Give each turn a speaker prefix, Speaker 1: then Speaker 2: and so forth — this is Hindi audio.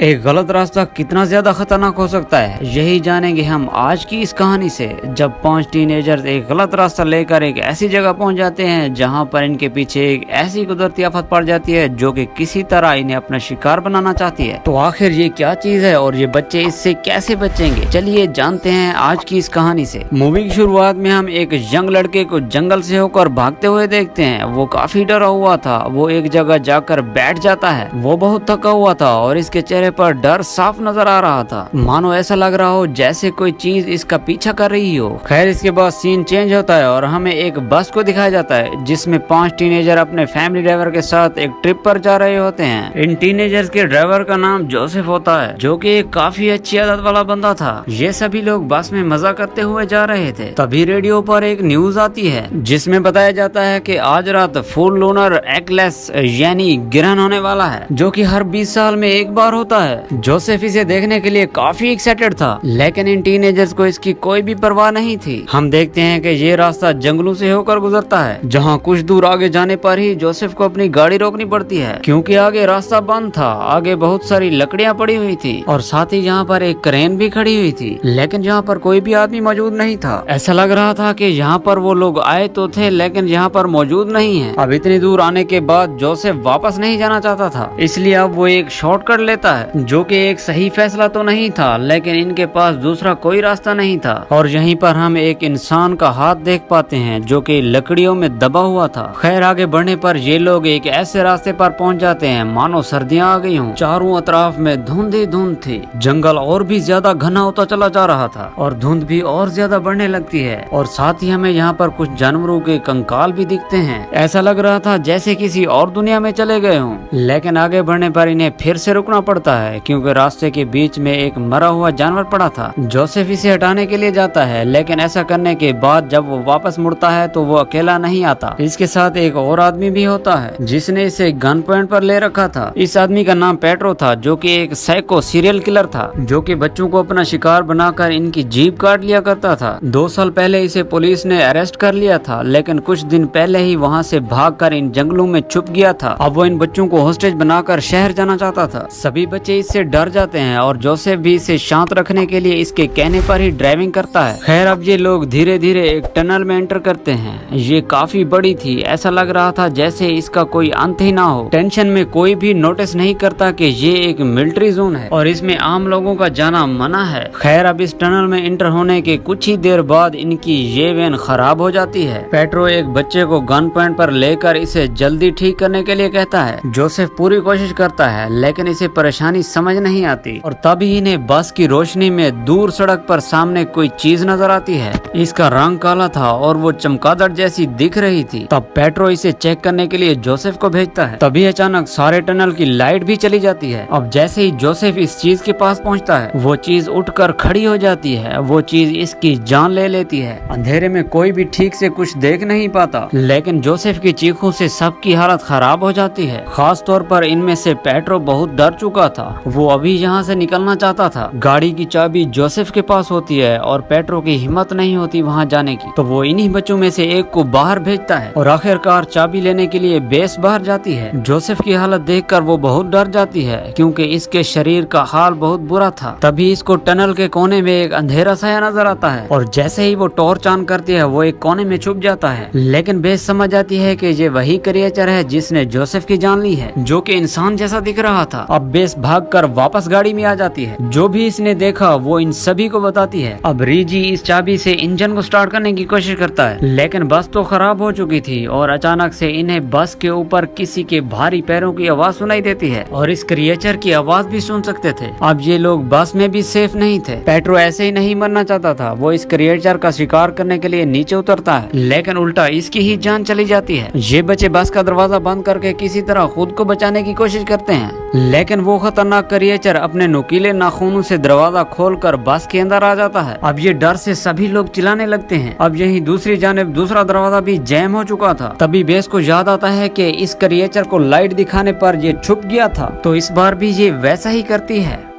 Speaker 1: एक गलत रास्ता कितना ज्यादा खतरनाक हो सकता है, यही जानेंगे हम आज की इस कहानी से। जब 5 टीनेजर्स एक गलत रास्ता लेकर एक ऐसी जगह पहुंच जाते हैं जहां पर इनके पीछे एक ऐसी कुदरती आफत पड़ जाती है जो कि किसी तरह इन्हें अपना शिकार बनाना चाहती है। तो आखिर ये क्या चीज है और ये बच्चे इससे कैसे बचेंगे, चलिए जानते हैं आज की इस कहानी से। मूवी की शुरुआत में हम एक यंग लड़के को जंगल से होकर भागते हुए देखते हैं। वो काफी डरा हुआ था। वो एक जगह जाकर बैठ जाता है। वो बहुत थका हुआ था और इसके चेहरे पर डर साफ नजर आ रहा था, मानो ऐसा लग रहा हो जैसे कोई चीज इसका पीछा कर रही हो। खैर, इसके बाद सीन चेंज होता है और हमें एक बस को दिखाया जाता है जिसमें 5 टीनेजर अपने फैमिली ड्राइवर के साथ एक ट्रिप पर जा रहे होते हैं। इन टीनेजर्स के ड्राइवर का नाम जोसेफ होता है, जो कि एक काफी अच्छी आदत वाला बंदा था। ये सभी लोग बस में मजा करते हुए जा रहे थे। तभी रेडियो पर एक न्यूज आती है जिसमें बताया जाता है कि आज रात फुल लूनर एक्लेस यानी ग्रहण होने वाला है, जो कि हर 20 साल में एक बार होता है। जोसेफ इसे देखने के लिए काफी एक्साइटेड था, लेकिन इन टीनेजर्स को इसकी कोई भी परवाह नहीं थी। हम देखते हैं कि ये रास्ता जंगलों से होकर गुजरता है, जहां कुछ दूर आगे जाने पर ही जोसेफ को अपनी गाड़ी रोकनी पड़ती है, क्योंकि आगे रास्ता बंद था। आगे बहुत सारी लकड़ियां पड़ी हुई थी और साथ ही यहाँ पर एक क्रेन भी खड़ी हुई थी, लेकिन यहाँ पर कोई भी आदमी मौजूद नहीं था। ऐसा लग रहा था कि यहाँ पर वो लोग आए तो थे, लेकिन यहाँ पर मौजूद नहीं है। अब इतनी दूर आने के बाद जोसेफ वापस नहीं जाना चाहता था, इसलिए अब वो एक शॉर्टकट लेता है, जो कि एक सही फैसला तो नहीं था, लेकिन इनके पास दूसरा कोई रास्ता नहीं था। और यहीं पर हम एक इंसान का हाथ देख पाते हैं जो कि लकड़ियों में दबा हुआ था। खैर, आगे बढ़ने पर ये लोग एक ऐसे रास्ते पर पहुंच जाते हैं मानो सर्दियां आ गई हों। चारों अतराफ में धुंध ही धुंध थी। जंगल और भी ज्यादा घना होता चला जा रहा था और धुंध भी और ज्यादा बढ़ने लगती है। और साथ ही हमें यहाँ पर कुछ जानवरों के कंकाल भी दिखते हैं। ऐसा लग रहा था जैसे किसी और दुनिया में चले गए हों, लेकिन आगे बढ़ने पर इन्हें फिर से रुकना पड़ता है, क्योंकि रास्ते के बीच में एक मरा हुआ जानवर पड़ा था। जोसेफ इसे हटाने के लिए जाता है, लेकिन ऐसा करने के बाद जब वो वापस मुड़ता है तो वो अकेला नहीं आता। इसके साथ एक और आदमी भी होता है जिसने इसे गन पॉइंट पर ले रखा था। इस आदमी का नाम पेट्रो था, जो कि एक साइको सीरियल किलर था, जो कि बच्चों को अपना शिकार बनाकर इनकी जीभ काट लिया करता था। 2 साल पहले इसे पुलिस ने अरेस्ट कर लिया था, लेकिन कुछ दिन पहले ही वहाँ से भागकर इन जंगलों में छुप गया था। अब वो इन बच्चों को होस्टेज बनाकर शहर जाना चाहता था। सभी बच्चे इससे डर जाते हैं और जोसेफ भी इसे शांत रखने के लिए इसके कहने पर ही ड्राइविंग करता है। खैर, अब ये लोग धीरे धीरे एक टनल में एंटर करते हैं। ये काफी बड़ी थी। ऐसा लग रहा था जैसे इसका कोई अंत ही ना हो। टेंशन में कोई भी नोटिस नहीं करता कि ये एक मिलिट्री जोन है और इसमें आम लोगों का जाना मना है। खैर, अब इस टनल में एंटर होने के कुछ ही देर बाद इनकी ये वैन खराब हो जाती है। पेट्रो एक बच्चे को गन पॉइंट पर लेकर इसे जल्दी ठीक करने के लिए कहता है। जोसेफ पूरी कोशिश करता है, लेकिन इसे परेशानी समझ नहीं आती। और तभी इन्हें बस की रोशनी में दूर सड़क पर सामने कोई चीज नजर आती है। इसका रंग काला था और वो चमगादड़ जैसी दिख रही थी। तब पेट्रो इसे चेक करने के लिए जोसेफ को भेजता है। तभी अचानक सारे टनल की लाइट भी चली जाती है। अब जैसे ही जोसेफ इस चीज के पास पहुंचता है, वो चीज उठकर खड़ी हो जाती है। वो चीज इसकी जान ले लेती है। अंधेरे में कोई भी ठीक से कुछ देख नहीं पाता, लेकिन जोसेफ की चीखों से सबकी हालत खराब हो जाती है। खास तौर पर इनमें से पेट्रो बहुत डर चुका था। वो अभी यहाँ से निकलना चाहता था। गाड़ी की चाबी जोसेफ के पास होती है और पेट्रो की हिम्मत नहीं होती वहाँ जाने की, तो वो इन्हीं बच्चों में से एक को बाहर भेजता है और आखिरकार चाबी लेने के लिए बेस बाहर जाती है। जोसेफ की हालत देखकर वो बहुत डर जाती है, क्योंकि इसके शरीर का हाल बहुत बुरा था। तभी इसको टनल के कोने में एक अंधेरा साया नजर आता है और जैसे ही वो टॉर्च ऑन करती है, वो एक कोने में छुप जाता है। लेकिन बेस समझ जाती है कि ये वही क्रिएचर है जिसने जोसेफ की जान ली है, जो कि इंसान जैसा दिख रहा था। अब बेस भागकर वापस गाड़ी में आ जाती है। जो भी इसने देखा वो इन सभी को बताती है। अब रीजी इस चाबी से इंजन को स्टार्ट करने की कोशिश करता है, लेकिन बस तो खराब हो चुकी थी और अचानक से इन्हें बस के ऊपर किसी के भारी पैरों की आवाज सुनाई देती है और इस क्रिएचर की आवाज भी सुन सकते थे। अब ये लोग बस में भी सेफ नहीं थे। पेट्रो ऐसे ही नहीं मरना चाहता था। वो इस क्रिएचर का शिकार करने के लिए नीचे उतरता है, लेकिन उल्टा इसकी ही जान चली जाती है। ये बच्चे बस का दरवाजा बंद करके किसी तरह खुद को बचाने की कोशिश करते हैं, लेकिन वो खतरनाक क्रिएचर अपने नुकीले नाखूनों से दरवाजा खोलकर बस के अंदर आ जाता है। अब ये डर से सभी लोग चिल्लाने लगते हैं। अब यहीं दूसरी जानिब दूसरा दरवाजा भी जैम हो चुका था। तभी बेस को याद आता है कि इस क्रिएचर को लाइट दिखाने पर ये छुप गया था, तो इस बार भी ये वैसा ही करती है।